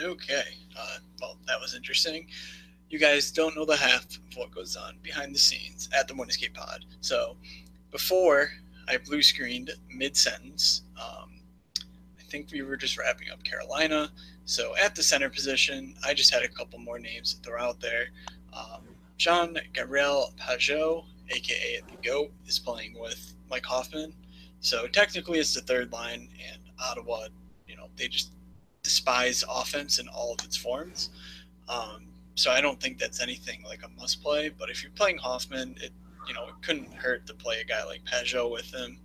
Okay. Well, that was interesting. You guys don't know the half of what goes on behind the scenes at the Winescape Pod. So before I blue screened mid sentence, I think we were just wrapping up Carolina. So at the center position, I just had a couple more names to throw out there. Um, Jean Gabriel Pajot, aka the GOAT, is playing with Mike Hoffman. So technically, it's the third line, and Ottawa, they just despise offense in all of its forms. So I don't think that's anything like a must play. But if you're playing Hoffman, it couldn't hurt to play a guy like Pajot with him.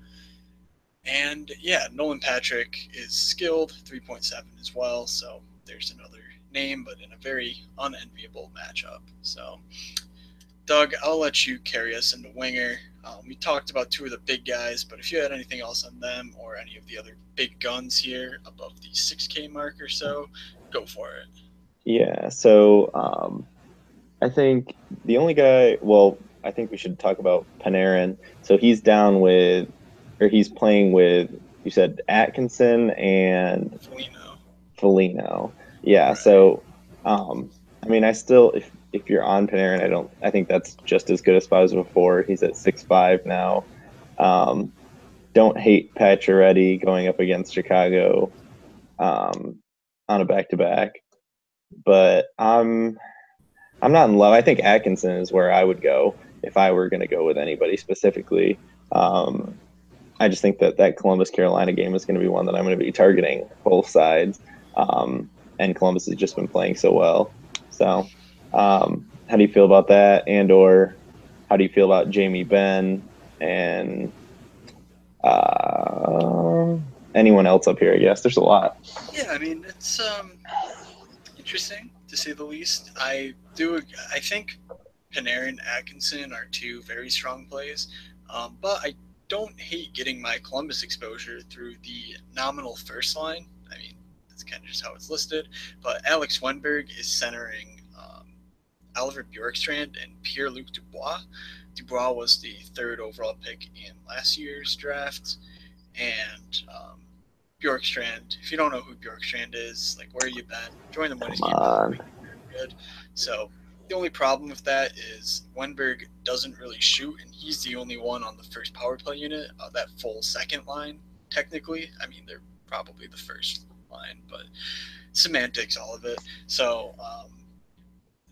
And yeah, Nolan Patrick is skilled, 3.7 as well. So there's another name, but in a very unenviable matchup. So, Doug, I'll let you carry us into winger. We talked about two of the big guys, but if you had anything else on them or any of the other big guns here above the 6K mark or so, go for it. Yeah, so I think the only guy, well, I think we should talk about Panarin. So he's down with, or he's playing with, you said Atkinson and Felino. Foligno. Yeah, Right. so I mean, I still, if you're on Panarin, I think that's just as good a spot as before. He's at 6'5" now. Um, don't hate Pacioretty going up against Chicago um, on a back-to-back, but I'm not in love. I think Atkinson is where I would go if I were going to go with anybody specifically. Um, I just think that Columbus Carolina game is going to be one that I'm going to be targeting both sides. And Columbus has just been playing so well. So, how do you feel about that? And or how do you feel about Jamie Benn and uh, anyone else up here? I guess there's a lot. Yeah, I mean it's interesting to say the least. I think Panarin and Atkinson are two very strong plays, but I don't hate getting my Columbus exposure through the nominal first line. I mean, that's kind of just how it's listed. But Alex Wenberg is centering Oliver Bjorkstrand and Pierre Luc Dubois. Dubois was the third overall pick in last year's draft, and Bjorkstrand. If you don't know who Bjorkstrand is, like where you been? Join the Come Winescape pod. on. We good. So the only problem with that is Wenberg doesn't really shoot, and he's the only one on the first power play unit. That full second line, technically. I mean, they're probably the first line, but semantics, all of it. So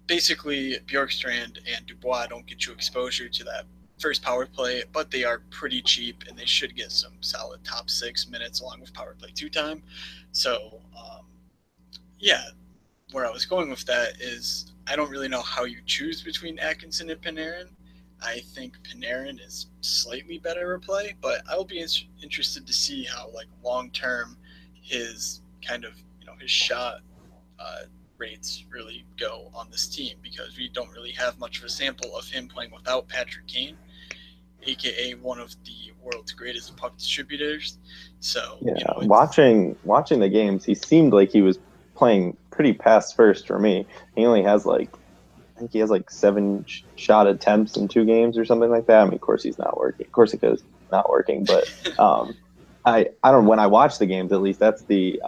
basically, Bjorkstrand and Dubois don't get you exposure to that first power play, but they are pretty cheap and they should get some solid top 6 minutes along with power play two time. So, yeah, where I was going with that is I don't really know how you choose between Atkinson and Panarin. I think Panarin is slightly better a play, but I will be interested to see how like long term his kind of his shot uh, rates really go on this team because we don't really have much of a sample of him playing without Patrick Kane, aka one of the world's greatest puck distributors. So Yeah, it's watching the games, he seemed like he was playing pretty pass first for me. He only has like I think he has like seven shot attempts in 2 games or something like that. I mean, of course he's not working. Of course it goes not working, but um, I don't. When I watch the games, at least that's the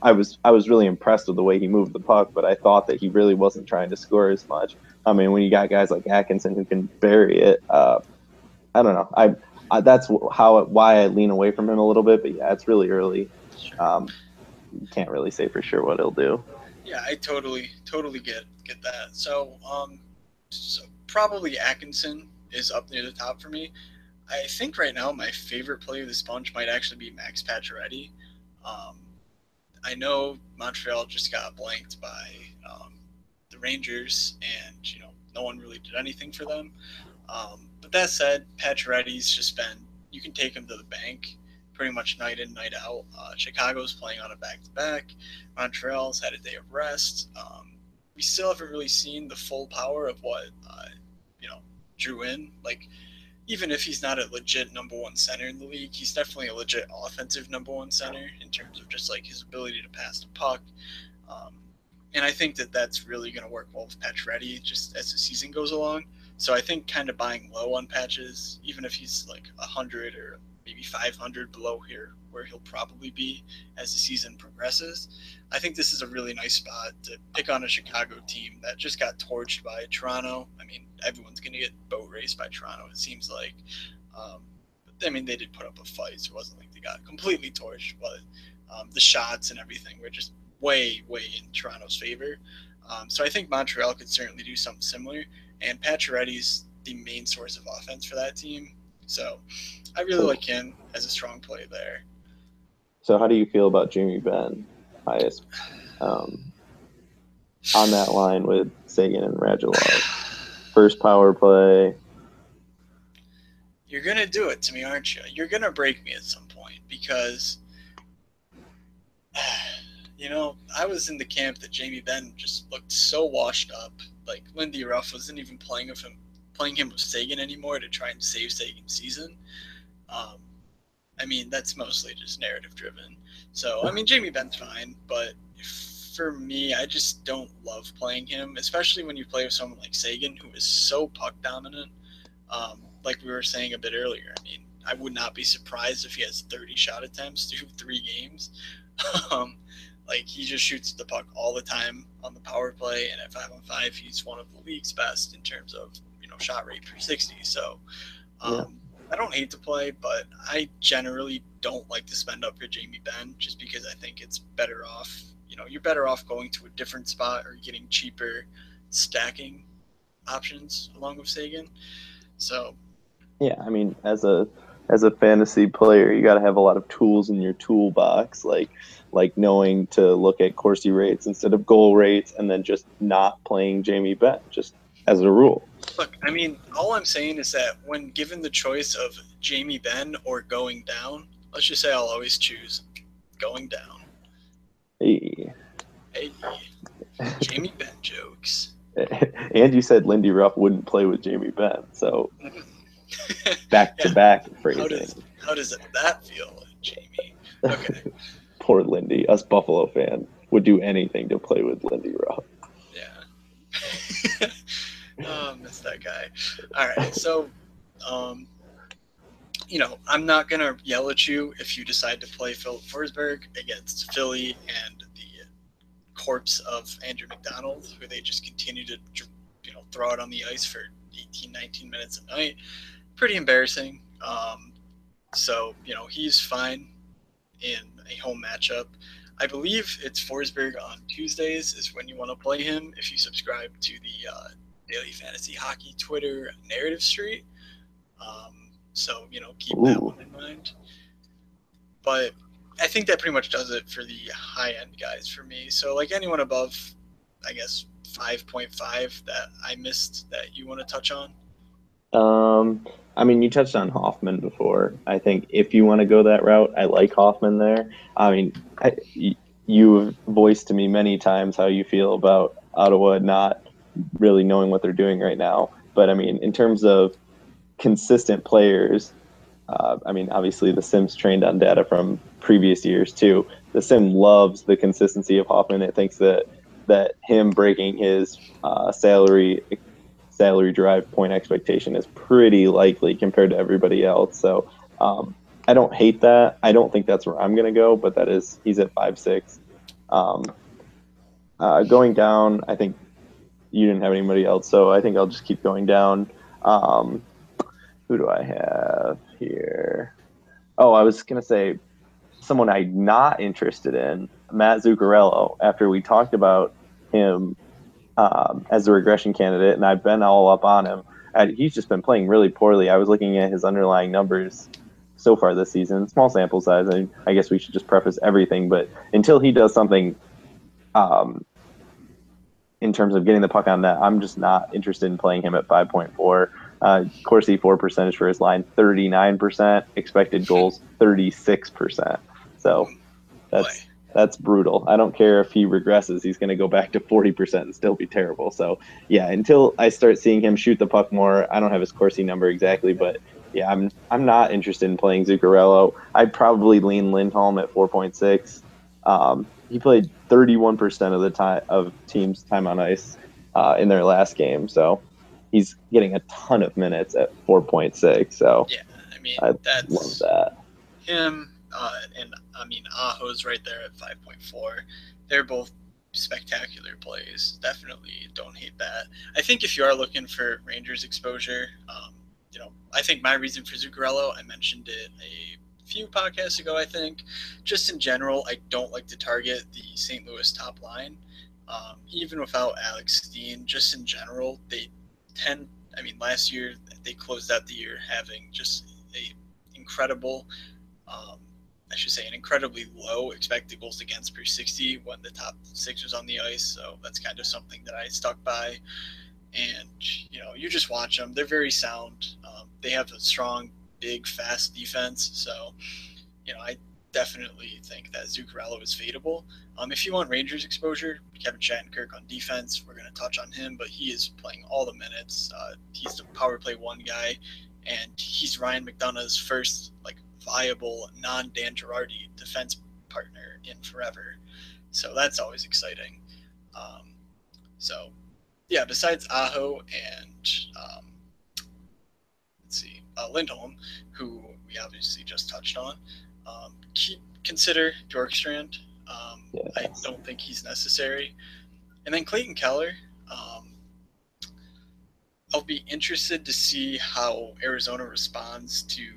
I was really impressed with the way he moved the puck, but I thought that he really wasn't trying to score as much. I mean, when you got guys like Atkinson who can bury it, I don't know. That's how why I lean away from him a little bit. But yeah, it's really early. sure. Um, you can't really say for sure what he'll do. Yeah, I totally get that. So probably Atkinson is up near the top for me. I think right now my favorite play of this bunch might actually be Max Pacioretty. Um, I know Montreal just got blanked by the Rangers, and no one really did anything for them. But that said, Pacioretty's just been you can take him to the bank pretty much night in night out. Chicago's playing on a back to back. Montreal's had a day of rest. We still haven't really seen the full power of what you know drew in. Like even if he's not a legit number one center in the league, he's definitely a legit offensive number one center in terms of just like his ability to pass the puck. Um, and I think that that's really going to work well with Pacioretty just as the season goes along. So I think kind of buying low on Patches, even if he's like 100 or maybe 500 below here, where he'll probably be as the season progresses. I think this is a really nice spot to pick on a Chicago team that just got torched by Toronto. I mean, everyone's going to get boat raced by Toronto, it seems like. I mean, they did put up a fight, so it wasn't like they got completely torched, but the shots and everything were just way in Toronto's favor. So I think Montreal could certainly do something similar, and Pacioretty's the main source of offense for that team. So I really like him as a strong play there. So how do you feel about Jamie Benn, highest, on that line with Seguin and Radulov? First power play. You're going to do it to me, aren't you? You're going to break me at some point because, you know, I was in the camp that Jamie Benn just looked so washed up. Like, Lindy Ruff wasn't even playing him with Seguin anymore to try and save Seguin's season. I mean, that's mostly just narrative driven. So, I mean, Jamie Benn's fine, but for me, I just don't love playing him, especially when you play with someone like Seguin, who is so puck dominant. Like we were saying a bit earlier, I mean, I would not be surprised if he has 30 shot attempts through 3 games. Like, he just shoots the puck all the time on the power play, and at 5-on-5, he's one of the league's best in terms of, you know, shot rate per 60. So, I don't hate to play, but I generally don't like to spend up for Jamie Benn just because I think it's better off. You know, you're better off going to a different spot or getting cheaper stacking options along with Seguin. So, yeah, I mean, as a fantasy player, you got to have a lot of tools in your toolbox, like knowing to look at Corsi rates instead of goal rates, and then just not playing Jamie Benn, just as a rule. Look, I mean, all I'm saying is that when given the choice of Jamie Benn or going down, let's just say I'll always choose going down. Hey. Jamie Benn jokes. And you said Lindy Ruff wouldn't play with Jamie Benn, so back-to-back phrasing. How does that feel, Jamie? Okay. Poor Lindy. Us Buffalo fans would do anything to play with Lindy Ruff. Yeah. Oh, miss that guy. All right, so, you know, I'm not going to yell at you if you decide to play Philip Forsberg against Philly and the corpse of Andrew McDonald, who they just continue to, you know, throw out on the ice for 18, 19 minutes a night. Pretty embarrassing. So, you know, he's fine in a home matchup. I believe it's Forsberg on Tuesdays is when you want to play him if you subscribe to the Daily Fantasy Hockey Twitter Narrative Street. So, you know, keep that one in mind. But I think that pretty much does it for the high-end guys for me. So, like, anyone above, I guess, 5.5 that I missed that you want to touch on? I mean, you touched on Hoffman before. I think if you want to go that route, I like Hoffman there. I mean, you've voiced to me many times how you feel about Ottawa not really knowing what they're doing right now. But, I mean, in terms of consistent players, I mean, obviously the Sims trained on data from previous years too. The Sim loves the consistency of Hoffman. It thinks that him breaking his salary drive point expectation is pretty likely compared to everybody else. So I don't hate that. I don't think that's where I'm going to go, but he's at 5'6". Going down, I think you didn't have anybody else, so I think I'll just keep going down. Who do I have here? Oh, I was going to say someone I'm not interested in, Matt Zuccarello, after we talked about him as a regression candidate, and I've been all up on him. He's just been playing really poorly. I was looking at his underlying numbers so far this season. Small sample size. I guess we should just preface everything, but until he does something in terms of getting the puck on net, I'm just not interested in playing him at 5.4. Corsi 4 percentage for his line, 39%. Expected goals, 36%. So that's brutal. I don't care if he regresses. He's going to go back to 40% and still be terrible. So, yeah, until I start seeing him shoot the puck more, I don't have his Corsi number exactly, but, yeah, I'm not interested in playing Zuccarello. I'd probably lean Lindholm at 4.6. He played 31% of the time of teams' time on ice in their last game, so he's getting a ton of minutes at 4.6. So yeah, I mean, I that's love that. him, and I mean, Aho's right there at 5.4. They're both spectacular plays. Definitely don't hate that. I think if you are looking for Rangers exposure, I think my reason for Zuccarello, I mentioned it a few podcasts ago, I think. Just in general, I don't like to target the St. Louis top line. Even without Alex Steen, just in general, last year they closed out the year having just a incredible, an incredibly low expected goals against per 60 when the top six was on the ice. So that's kind of something that I stuck by. And, you just watch them. They're very sound. They have a strong, big, fast defense. So, I definitely think that Zuccarello is fadeable. If you want Rangers exposure, Kevin Shattenkirk on defense, we're going to touch on him, but he is playing all the minutes. He's the power play one guy, and he's Ryan McDonagh's first viable non-Dan Girardi defense partner in forever. So that's always exciting. Besides Aho and Lindholm, who we obviously just touched on, consider Bjorkstrand. Yes. I don't think he's necessary. And then Clayton Keller, I'll be interested to see how Arizona responds to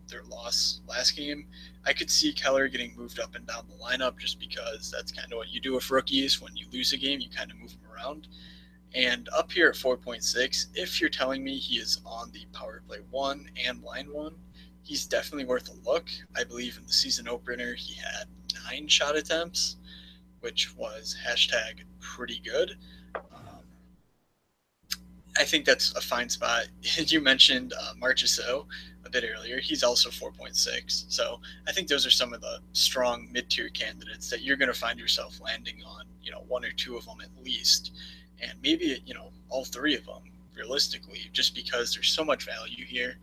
their loss last game. I could see Keller getting moved up and down the lineup just because that's kind of what you do with rookies. When you lose a game, you kind of move them around. And up here at 4.6, if you're telling me he is on the power play 1 and line 1, he's definitely worth a look. I believe in the season opener, he had 9 shot attempts, which was #pretty good. I think that's a fine spot. You mentioned Marchessault a bit earlier. He's also 4.6. So I think those are some of the strong mid-tier candidates that you're going to find yourself landing on, 1 or 2 of them at least. And maybe, all 3 of them, realistically, just because there's so much value here.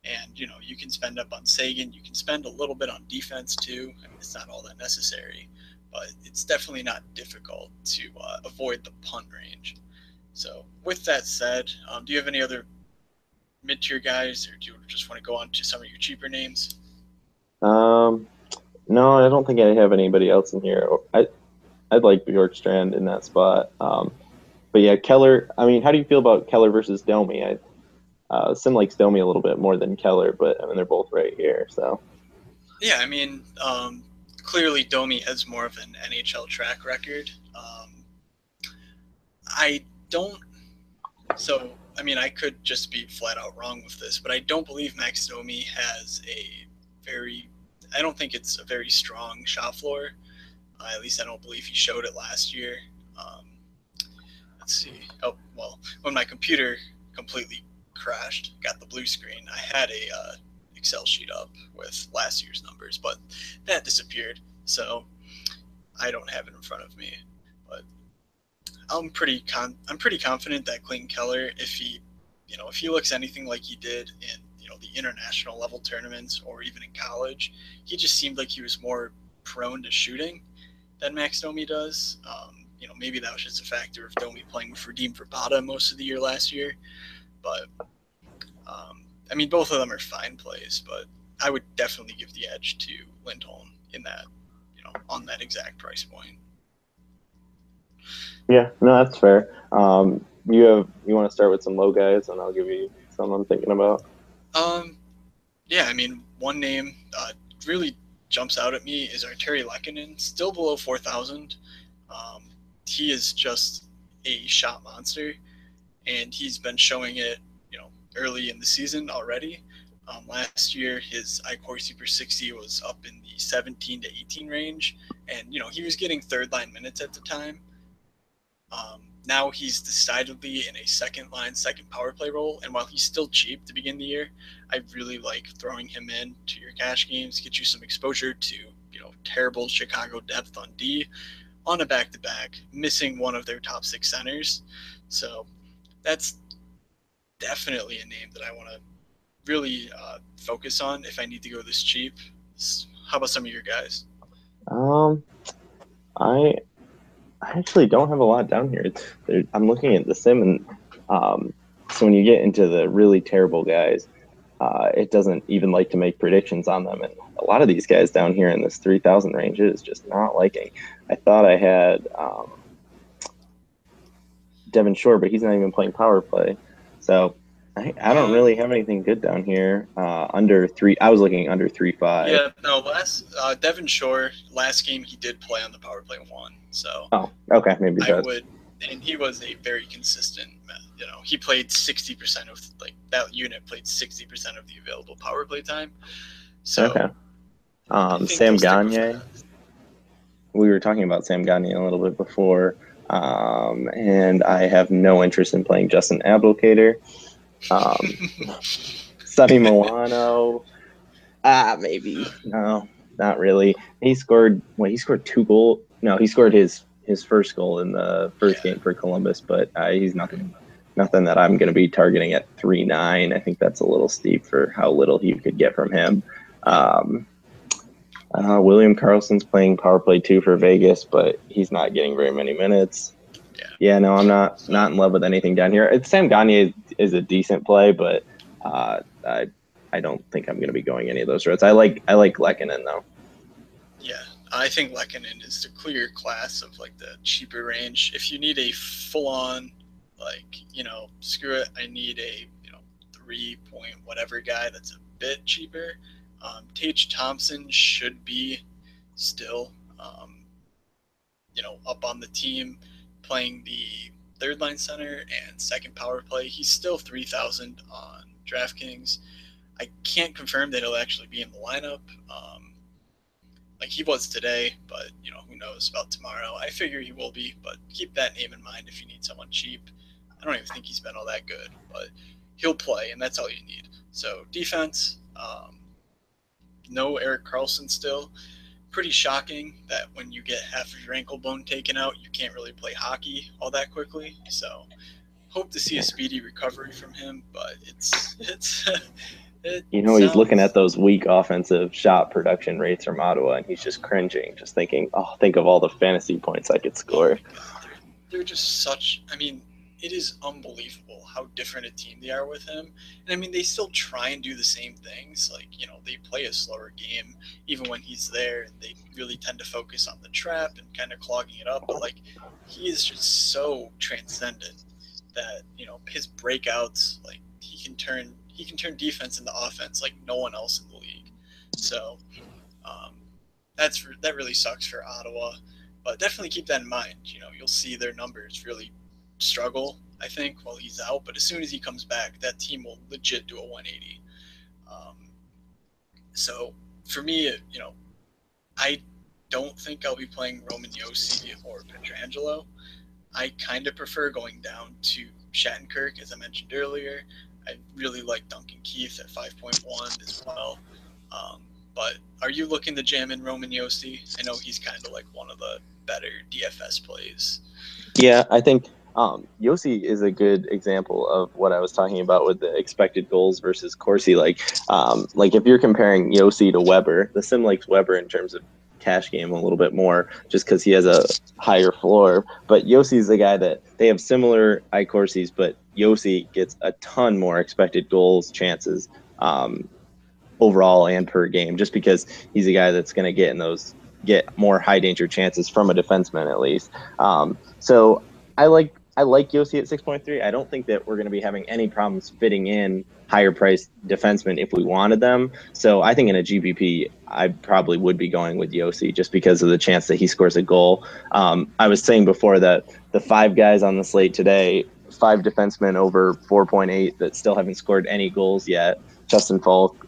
And, you can spend up on Seguin. You can spend a little bit on defense, too. I mean, it's not all that necessary. But it's definitely not difficult to avoid the punt range. So with that said, do you have any other mid-tier guys, or do you just want to go on to some of your cheaper names? No, I don't think I have anybody else in here. I'd like Bjorkstrand in that spot. But yeah, Keller. I mean, how do you feel about Keller versus Domi? Sim likes Domi a little bit more than Keller, but I mean they're both right here. So yeah, I mean, clearly Domi has more of an NHL track record. I don't. So I mean, I could just be flat out wrong with this, but I don't believe Max Domi has I don't think it's a very strong shot floor. At least I don't believe he showed it last year. Let's see. Oh, well, when my computer completely crashed, got the blue screen, I had a Excel sheet up with last year's numbers, but that disappeared. So I don't have it in front of me. But I'm pretty confident that Clayton Keller, if he looks anything like he did in the international level tournaments or even in college, he just seemed like he was more prone to shooting than Max Domi does. Maybe that was just a factor of Domi playing with Radim Vrbata most of the year last year. But, I mean, both of them are fine plays, but I would definitely give the edge to Lindholm in that, on that exact price point. Yeah, no, that's fair. You want to start with some low guys, and I'll give you some I'm thinking about. Yeah, I mean, one name really jumps out at me is Artturi Lehkonen, still below 4,000. He is just a shot monster, and he's been showing it, early in the season already. Last year, his iCorsi per 60 was up in the 17 to 18 range, and he was getting third line minutes at the time. Now he's decidedly in a second power play role, and while he's still cheap to begin the year, I really like throwing him in to your cash games, get you some exposure to terrible Chicago depth on D on a back-to-back, missing one of their top 6 centers. So that's definitely a name that I want to really focus on if I need to go this cheap. How about some of your guys? I actually don't have a lot down here. I'm looking at the sim, and so when you get into the really terrible guys, it doesn't even like to make predictions on them. And a lot of these guys down here in this 3,000 range is just not liking. I thought I had Devin Shore, but he's not even playing power play. So I don't really have anything good down here. Under 3, I was looking under 3.5. Yeah, no, Devin Shore, last game he did play on the power play 1. So okay, maybe I would, and he was a very consistent. He played 60% of that unit played 60% of the available power play time. So okay. Sam Gagne. We were talking about Sam Gagne a little bit before, and I have no interest in playing Justin Abdelkader. Sonny Milano. Maybe. No, not really. He scored 2 goals. No, he scored his first goal in the first game for Columbus, but he's nothing that I'm going to be targeting at 3.9. I think that's a little steep for how little he could get from him. William Karlsson's playing power play 2 for Vegas, but he's not getting very many minutes. Yeah, no, I'm not in love with anything down here. Sam Gagne is a decent play, but I don't think I'm going to be going any of those routes. I like Lehkonen though. Yeah, I think Lehkonen is the clear class of the cheaper range. If you need a full-on, screw it, I need a 3 point whatever guy that's a bit cheaper. Tage Thompson should be still, up on the team, playing the third line center and second power play. He's still 3,000 on DraftKings. I can't confirm that he'll actually be in the lineup, like he was today, but who knows about tomorrow. I figure he will be, but keep that name in mind if you need someone cheap. I don't even think he's been all that good, but he'll play, and that's all you need. So defense, no Erik Karlsson still. Pretty shocking that when you get half of your ankle bone taken out, you can't really play hockey all that quickly. So hope to see a speedy recovery from him, but it's he's looking at those weak offensive shot production rates from Ottawa, and he's just cringing, just thinking, think of all the fantasy points I could score. They're just such – I mean, it is unbelievable how different a team they are with him. And, I mean, they still try and do the same things. They play a slower game even when he's there. And they really tend to focus on the trap and kind of clogging it up. But, he is just so transcendent that, his breakouts, he can turn defense into offense like no one else in the league. So that really sucks for Ottawa. But definitely keep that in mind. You'll see their numbers really struggle, I think, while he's out. But as soon as he comes back, that team will legit do a 180. So for me, I don't think I'll be playing Roman Josi or Pietrangelo. I kind of prefer going down to Shattenkirk, as I mentioned earlier. I really like Duncan Keith at 5.1 as well. But are you looking to jam in Roman Josi? I know he's kind of one of the better DFS plays. Yeah, I think Josi is a good example of what I was talking about with the expected goals versus Corsi. Like if you're comparing Josi to Weber, the sim likes Weber in terms of cash game a little bit more just because he has a higher floor. But Josi is the guy that they have similar iCorsis, but Josi gets a ton more expected goals chances overall and per game, just because he's a guy that's going to get more high danger chances from a defenseman at least. So I like Josi at 6.3. I don't think that we're going to be having any problems fitting in higher priced defensemen if we wanted them. So I think in a GPP, I probably would be going with Josi just because of the chance that he scores a goal. I was saying before that the 5 guys on the slate today, 5 defensemen over 4.8 that still haven't scored any goals yet. Justin Falk,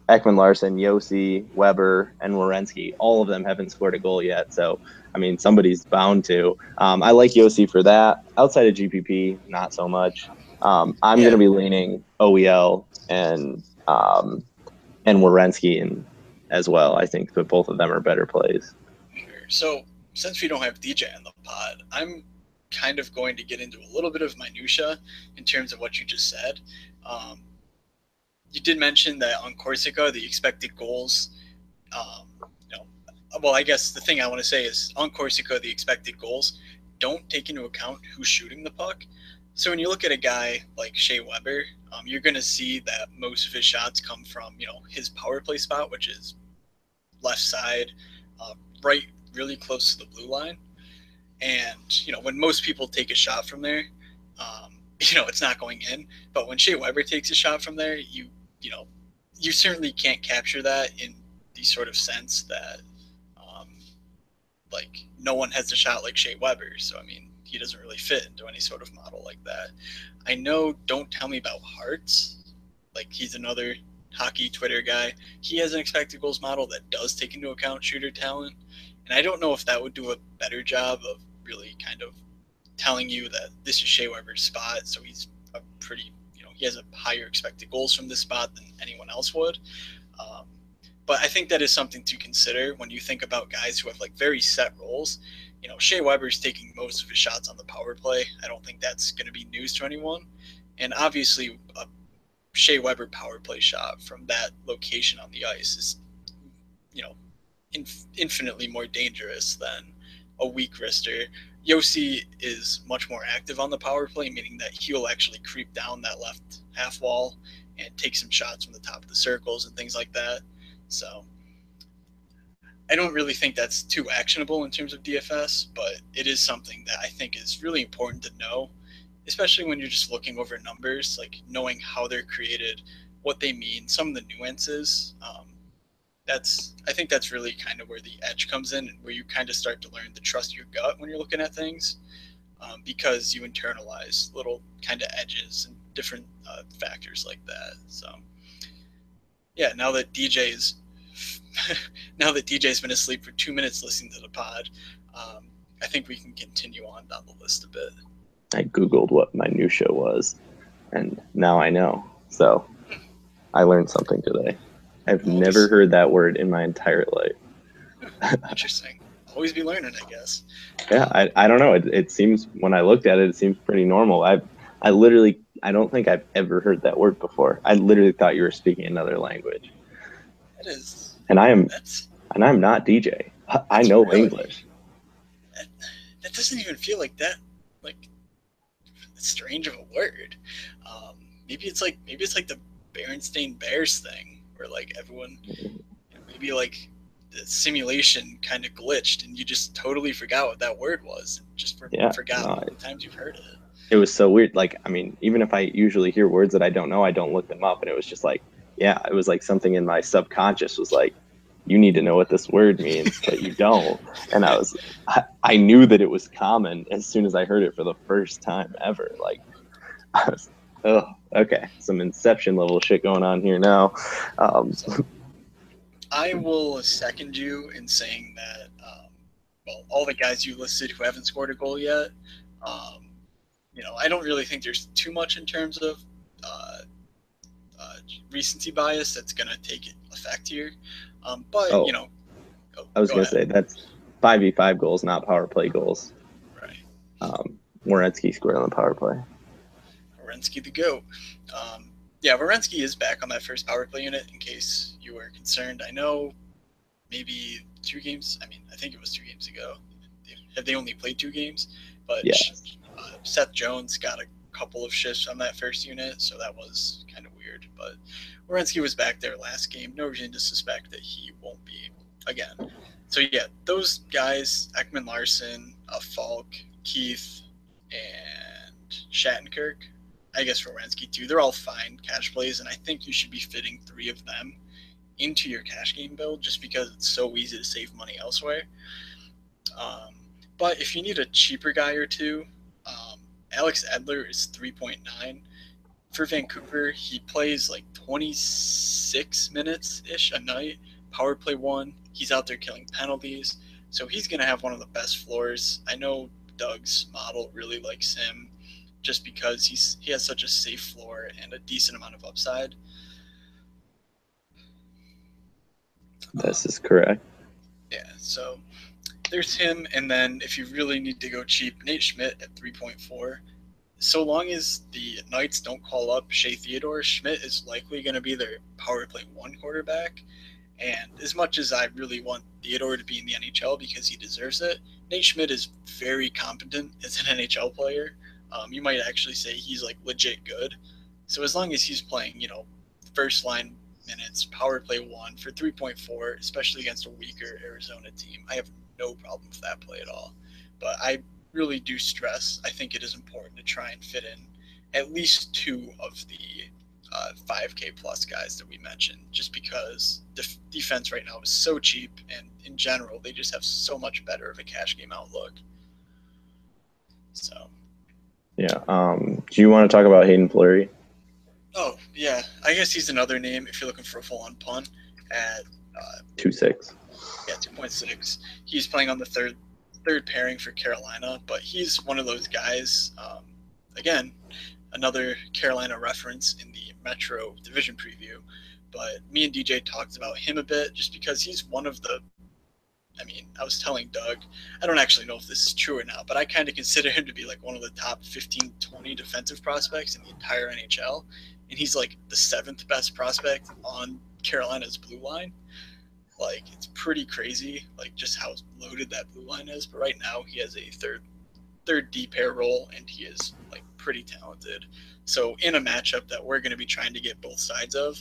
Ekman Larson, Josi, Weber, and Werenski. All of them haven't scored a goal yet. So, I mean, somebody's bound to. I like Josi for that. Outside of GPP, not so much. I'm going to be leaning OEL and Werenski as well. I think that both of them are better plays. Sure. So, since we don't have DJ on the pod, I'm kind of going to get into a little bit of minutia in terms of what you just said. You did mention that on Corsica, the expected goals, well, I guess the thing I want to say is on Corsica, the expected goals don't take into account who's shooting the puck. So when you look at a guy like Shea Weber, you're going to see that most of his shots come from, his power play spot, which is left side, right, really close to the blue line. And, when most people take a shot from there, it's not going in. But when Shea Weber takes a shot from there, you certainly can't capture that in the sort of sense that, like, no one has a shot like Shea Weber. So, I mean, he doesn't really fit into any sort of model like that. I know Don't Tell Me About Hearts, like, he's another hockey Twitter guy. He has an expected goals model that does take into account shooter talent. And I don't know if that would do a better job of really kind of telling you that this is Shea Weber's spot. So he's a pretty, he has a higher expected goals from this spot than anyone else would. But I think that is something to consider when you think about guys who have like very set roles. Shea Weber's taking most of his shots on the power play. I don't think that's going to be news to anyone. And obviously, a Shea Weber power play shot from that location on the ice is, infinitely more dangerous than a weak wrister. Josi is much more active on the power play, meaning that he'll actually creep down that left half wall and take some shots from the top of the circles and things like that. So I don't really think that's too actionable in terms of DFS, but it is something that I think is really important to know, especially when you're just looking over numbers, like knowing how they're created, what they mean, some of the nuances. I think that's really kind of where the edge comes in, and where you kind of start to learn to trust your gut when you're looking at things, because you internalize little kind of edges and different factors like that. So yeah, now that DJ's been asleep for 2 minutes listening to the pod, I think we can continue on down the list a bit. I Googled what minutia was, and now I know. So I learned something today. I've never heard that word in my entire life. Interesting. Always be learning, I guess. Yeah, I don't know. It seems, when I looked at it, it seems pretty normal. I don't think I've ever heard that word before. I literally thought you were speaking another language. That is. And I'm not DJ. I know really, English. That doesn't even feel like that, like, strange of a word. Maybe it's like the Berenstain Bears thing, where like everyone, maybe like the simulation kind of glitched and you just totally forgot what that word was, and just forgot how many times you've heard it. It was so weird. Like, I mean, even if I usually hear words that I don't know, I don't look them up, and it was just like, yeah, it was like something in my subconscious was like, you need to know what this word means, but you don't. And I knew that it was common as soon as I heard it for the first time ever. Like, I was, oh, okay, some Inception level shit going on here now. I will second you in saying that, all the guys you listed who haven't scored a goal yet, I don't really think there's too much in terms of recency bias that's going to take effect here. I was going to say that's 5v5 goals, not power play goals. Right. Werenski scored on the power play. Werenski the GOAT. Werenski is back on that first power play unit, in case you were concerned. I know maybe 2 games. I mean, I think it was 2 games ago. They only played 2 games, but yeah. Seth Jones got a couple of shifts on that first unit, so that was kind of weird. But Werenski was back there last game. No reason to suspect that he won't be again. So yeah, those guys, Ekman Larson, Falk, Keith, and Shattenkirk, I guess Werenski too, they're all fine cash plays, and I think you should be fitting 3 of them into your cash game build just because it's so easy to save money elsewhere. But if you need a cheaper guy or two, Alex Edler is 3.9. For Vancouver, he plays like 26 minutes-ish a night, power play 1. He's out there killing penalties, so he's going to have one of the best floors. I know Doug's model really likes him just because he has such a safe floor and a decent amount of upside. This is correct. Yeah, so there's him, and then if you really need to go cheap, Nate Schmidt at 3.4. So long as the Knights don't call up Shea Theodore, Schmidt is likely going to be their power play 1 quarterback. And as much as I really want Theodore to be in the NHL because he deserves it, Nate Schmidt is very competent as an NHL player. You might actually say he's like legit good. So as long as he's playing, first line minutes, power play 1 for 3.4, especially against a weaker Arizona team, I have no problem with that play at all. But I really do stress, I think it is important to try and fit in at least 2 of the 5K plus guys that we mentioned, just because defense right now is so cheap, and in general, they just have so much better of a cash game outlook. So. Yeah. Do you want to talk about Hayden Fleury? Oh, yeah. I guess he's another name if you're looking for a full-on punt at 2.6. Yeah, 2.6. He's playing on the third pairing for Carolina, but he's one of those guys. Again, another Carolina reference in the Metro division preview, but me and DJ talked about him a bit just because he's one of the. I was telling Doug, I don't actually know if this is true or not, but I kind of consider him to be like one of the top 15, 20 defensive prospects in the entire NHL. And he's like the 7th best prospect on Carolina's blue line. Like, it's pretty crazy, like just how loaded that blue line is. But right now he has a third D pair role, and he is like pretty talented. So in a matchup that we're going to be trying to get both sides of,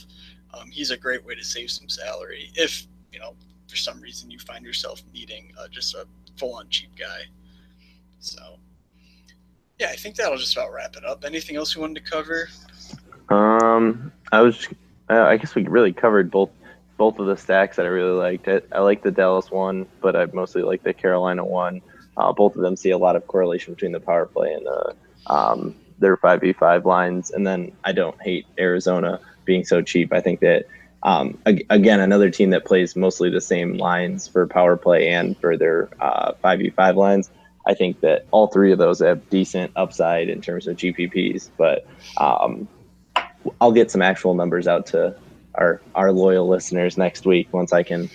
he's a great way to save some salary if, for some reason you find yourself needing just a full-on cheap guy. So, yeah, I think that'll just about wrap it up. Anything else you wanted to cover? I guess we really covered both of the stacks that I really liked. I like the Dallas one, but I mostly like the Carolina one. Both of them see a lot of correlation between the power play and their 5v5 lines. And then I don't hate Arizona being so cheap. I think that again, another team that plays mostly the same lines for power play and for their 5v5 lines. I think that all 3 of those have decent upside in terms of GPPs, but I'll get some actual numbers out to our loyal listeners next week once I can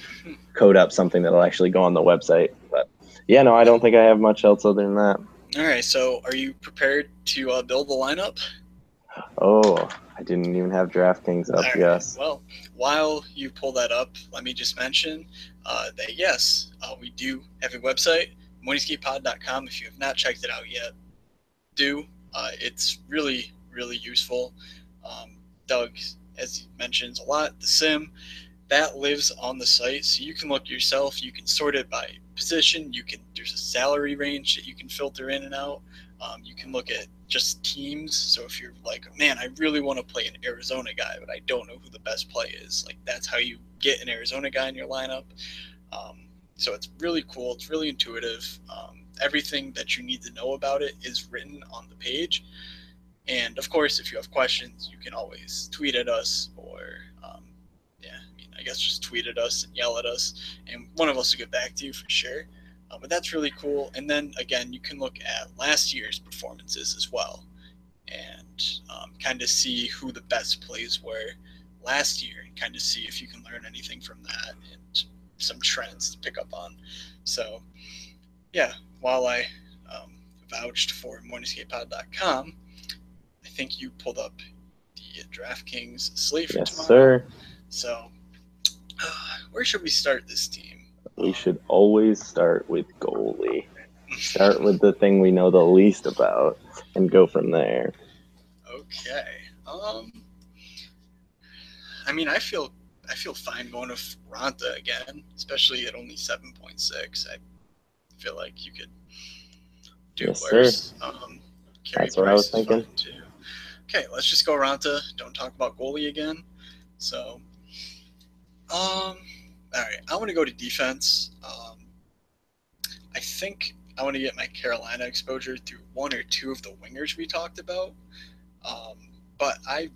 code up something that'll actually go on the website. But yeah, no, I don't think I have much else other than that. All right, so are you prepared to build the lineup? Oh, I didn't even have DraftKings up. Right. Yes. Well, while you pull that up, let me just mention that yes, we do have a website, morningskapepod.com. If you have not checked it out yet, do. It's really, really useful. Doug, as he mentions a lot, the sim that lives on the site, so you can look yourself. You can sort it by position. There's a salary range that you can filter in and out. You can look at just teams. So if you're like, man, I really want to play an Arizona guy, but I don't know who the best play is, like that's how you get an Arizona guy in your lineup. So it's really cool. It's really intuitive. Everything that you need to know about it is written on the page. And of course, if you have questions, you can always tweet at us or, I guess just tweet at us and yell at us, and one of us will get back to you for sure. But that's really cool. And then again, you can look at last year's performances as well, and kind of see who the best plays were last year, and kind of see if you can learn anything from that and some trends to pick up on. So, yeah, while I vouched for morningskapepod.com, I think you pulled up the DraftKings slate for tomorrow. Yes, sir. So, where should we start this team? We should always start with goalie. Start with the thing we know the least about and go from there. Okay. I feel fine going with Raanta again, especially at only 7.6. I feel like you could do yes, worse. Sir. That's what I was thinking. Too. Okay, let's just go Raanta. Don't talk about goalie again. So, all right, I want to go to defense. I think I want to get my Carolina exposure through 1 or 2 of the wingers we talked about. But I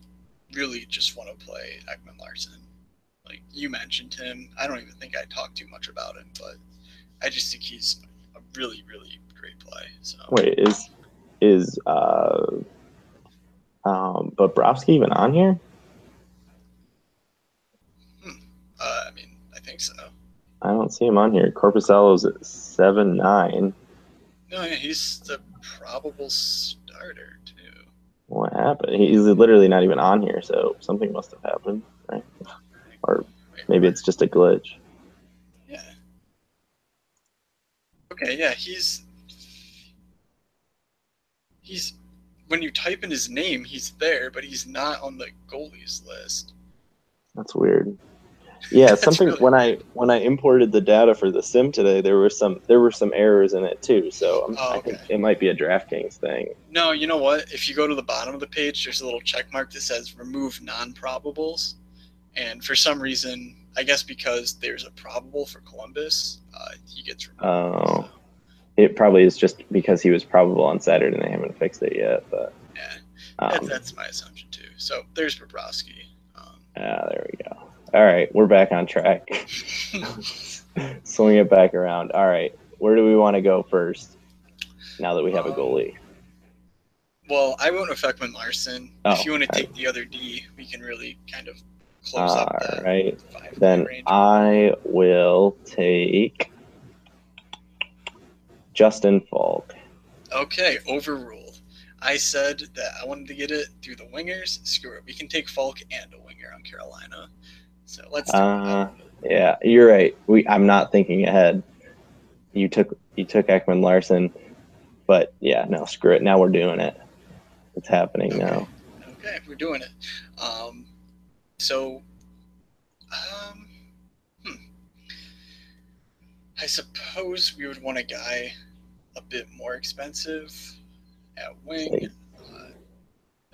really just want to play Ekman Larsson. Like you mentioned him, I don't even think I talked too much about him, but I just think he's a really, really great play. So wait, is Bobrovsky even on here? I think so. I don't see him on here. Korpisalo's at 7.9. No, yeah, he's the probable starter too. What happened? He's literally not even on here, so something must have happened, right? Or maybe it's just a glitch. Yeah. Okay, yeah, he's when you type in his name, he's there, but he's not on the goalies list. That's weird. Yeah, something really when I imported the data for the sim today, there were some errors in it too. So Oh, I okay. think it might be a DraftKings thing. No, you know what? If you go to the bottom of the page, there's a little check mark that says remove non-probables. And for some reason, I guess because there's a probable for Columbus, he gets removed. Oh, it probably is just because he was probable on Saturday and they haven't fixed it yet. But yeah, that's my assumption too. So there's Bobrovsky. There we go. All right, we're back on track. Swing it back around. All right, where do we want to go first? Now that we have a goalie. Well, I went with Ekman Larsson. If you want to take the other D, we can really kind of close up that. All right, then range. I will take Justin Falk. Okay, overruled. I said that I wanted to get it through the wingers. Screw it. We can take Falk and a winger on Carolina. So let's do it. Yeah, you're right. I'm not thinking ahead. You took Ekman Larsson, but yeah, no, screw it. Now we're doing it. It's happening now. Okay, we're doing it. I suppose we would want a guy a bit more expensive at wing.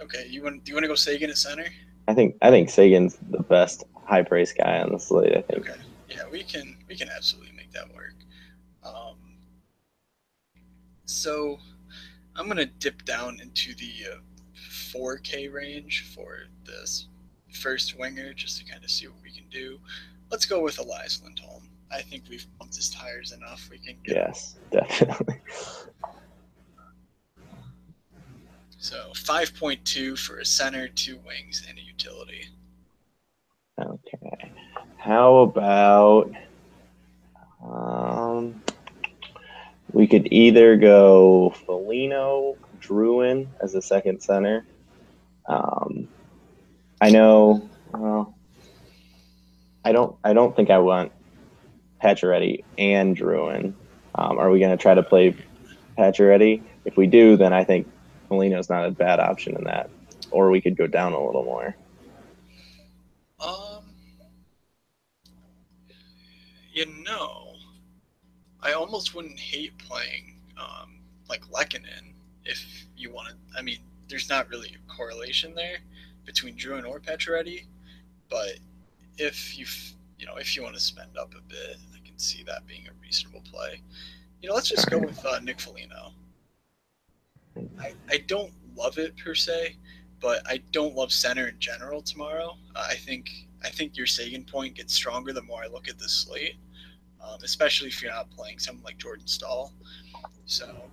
Okay, do you want to go Seguin at center? I think Sagan's the best high price guy on the slate. I think. Okay, yeah, we can absolutely make that work. So I'm gonna dip down into the 4K range for this first winger just to kind of see what we can do. Let's go with Elias Lindholm. I think we've pumped his tires enough. We can get definitely. So 5.2 for a center, 2 wings, and a utility. Okay. How about we could either go Foligno, Drouin as a second center. I know. I don't think I want Pacioretty and Drouin. Are we going to try to play Pacioretty? If we do, then I think Foligno's not a bad option in that. Or we could go down a little more. I almost wouldn't hate playing like Lehkonen if you wanted. I mean, there's not really a correlation there between Drouin or Pacioretty, but if you want to spend up a bit, I can see that being a reasonable play. Let's just go with Nick Foligno. I don't love it per se, but I don't love center in general tomorrow. I think your Seguin point gets stronger the more I look at this slate, especially if you're not playing someone like Jordan Staal. So,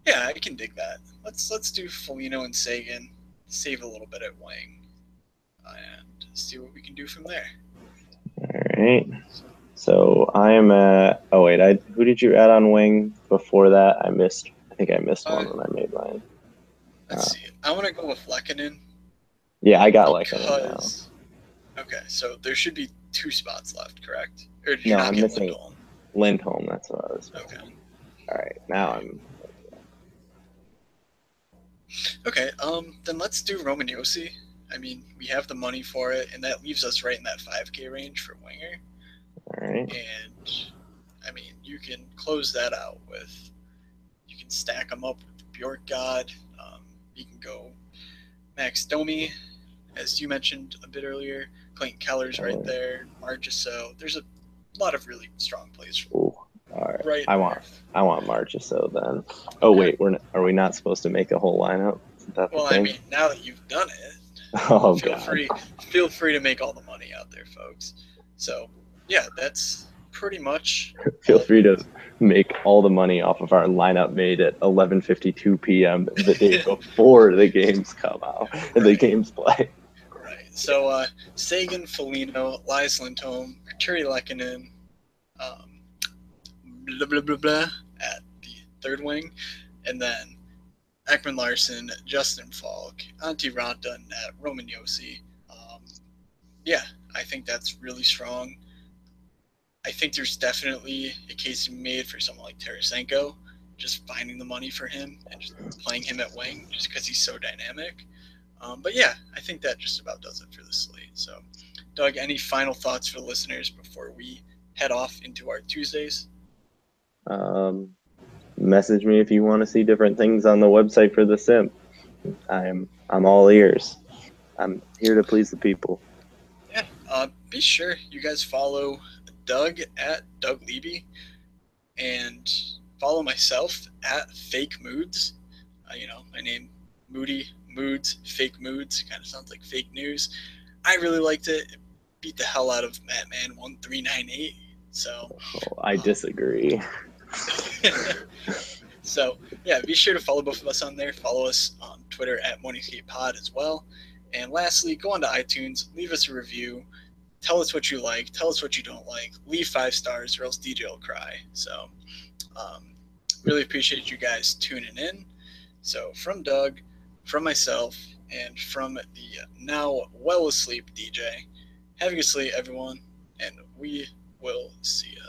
yeah, I can dig that. Let's do Foligno and Seguin, save a little bit at wing, and see what we can do from there. All right. So I am at. Oh wait, who did you add on wing before that? I think I missed one when I made mine. Let's see. I want to go with Lehkonen. Yeah, I got Lehkonen now. Okay, so there should be 2 spots left, correct? Or no, I'm missing Lindholm. That's what I was missing. Okay. All right, now I'm. Okay, then let's do Roman Josi. I mean, we have the money for it, and that leaves us right in that 5K range for winger. All right. And, I mean, you can close that out with, you can stack them up with Bjorkgård. You can go Max Domi, as you mentioned a bit earlier. Clayton Keller's right there. Marchessault. There's a lot of really strong plays. Ooh, all right. I want Marchessault then. Oh wait, are we not supposed to make a whole lineup? Well, I mean, now that you've done it, feel free to make all the money out there, folks. So yeah, that's pretty much. Feel free to make all the money off of our lineup made at 11:52 p.m. the day before the games come out and the games play. Right. So Seguin, Foligno, Elias Lindholm, Artturi Lehkonen, blah blah blah blah at the third wing, and then Ekman Larsson, Justin Falk, Antti Ranta, net, Roman Josi. Yeah, I think that's really strong. I think there's definitely a case to be made for someone like Tarasenko just finding the money for him and just playing him at wing just because he's so dynamic. But yeah, I think that just about does it for the slate. So, Doug, any final thoughts for listeners before we head off into our Tuesdays? Message me if you want to see different things on the website for the sim. I'm all ears. I'm here to please the people. Yeah, be sure you guys follow Doug at Doug Leby and follow myself at Fake Moods. My name, Moody Moods, Fake Moods, kind of sounds like fake news. I really liked it. It beat the hell out of Mattman 1398. So I disagree. So yeah, be sure to follow both of us on there. Follow us on Twitter at Morningscape Pod as well. And lastly, go on to iTunes, leave us a review. Tell us what you like. Tell us what you don't like. Leave 5 stars or else DJ will cry. So really appreciate you guys tuning in. So from Doug, from myself, and from the now well asleep DJ, have a good sleep, everyone, and we will see ya.